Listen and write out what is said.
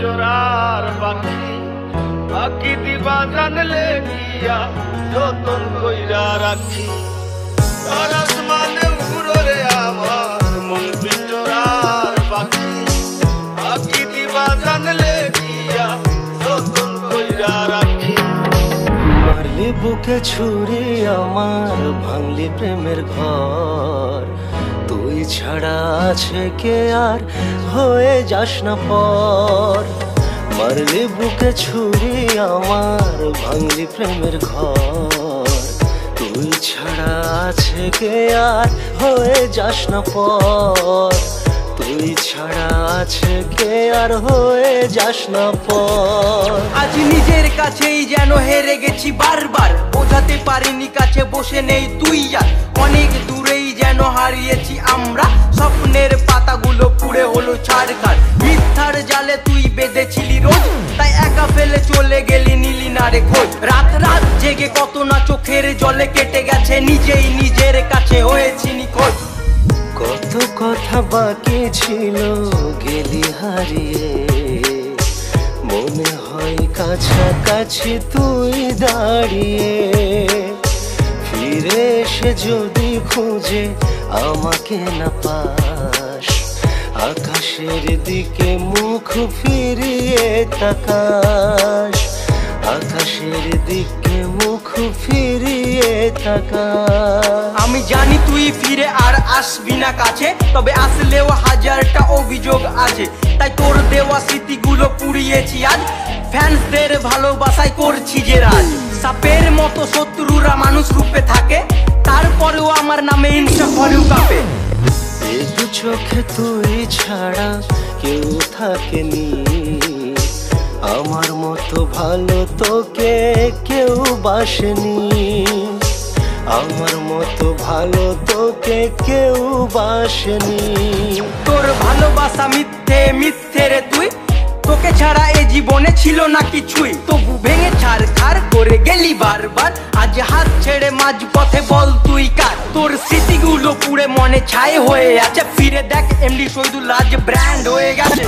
পিঞ্জরার পাখি পাখি দিবা জানলে গিয়া যতন কইরা রাখি আর আসমানে উড়রে আমার মন পিঞ্জরার পাখি পাখি দিবা জানলে গিয়া যতন কইরা রাখি। মারলি বুকে ছুরি আমার ভাঙলি প্রেমের ঘর তুই ছাড়া আছে কে আর হয়ে যাস না পর। মারলি বুকে ছুরি আমার ভাঙলি প্রেমের ঘর তুই ছাড়া আছে কে আর হয়ে যাস না পর। তুই ছাড়া আছে কে আর হয়ে যাস না পর। আজ নিজের কাছেই যেন হেরে গেছি বারবার, বোঝাতে পারিনি কাছে বসে নেই তুই আর। অনেক দূরেই যেন হারিয়েছি আমরা, স্বপ্নের পাতাগুলো পুড়ে হলো ছাড়খাড়। মিথ্যার জালে তুই বেঁধেছিলি রোজ, তাই একা ফেলে চলে গেলি নিলি না রে খোঁজ। রাত রাত জেগে কত না চোখের জলে কেটে গেছে, নিজেই নিজের কাছে হয়েছি নিখোঁজ। কত কথা বাকি ছিল গেলি হারিয়ে, মনে হয় কাছাকাছি তুই দাঁড়িয়ে। ফিরে এসে যদি খুঁজে আমাকে না পাস, আকাশের দিকে মুখ ফিরিয়ে তাকাস। আকাশের দিকে মুখ ফিরিয়ে তাকাস। আমি জানি তুই ফিরে আর আসবি না কাছে, তবে আসলেও হাজারটা অভিযোগ আছে। তাই তোর দেওয়া স্মৃতিগুলো পুড়িয়েছি আজ, ফ্যান্সদের ভালোবাসায় করছি যে রাজ। সাপের মতো শত্রুরা মানুষ রূপে থাকে, তারপরেও আমার নামে হিংসা করেও কাঁপে। এই দু চোখে তুই ছাড়া কেউ থাকেনি, আমার মতো ভালো তোকে কেউ বাসেনি। আমার মতো ভালো তোকে কেউ বাসেনি। তোর ভালোবাসা মিথ্যে মিথ্যে রে তুই, তোকে ছাড়া এ জীবনে ছিল না কিছুই। তবু ভেঙে ছাড়খাড় করে গেলি বারবার, আজ হাত ছেড়ে মাঝ পথে বল তুই কার। তোর স্মৃতিগুলো পুড়ে মনে ছাই হয়ে আছে, ফিরে দেখ এমডি শহীদুল আজ ব্র্যান্ড হয়ে গেছে।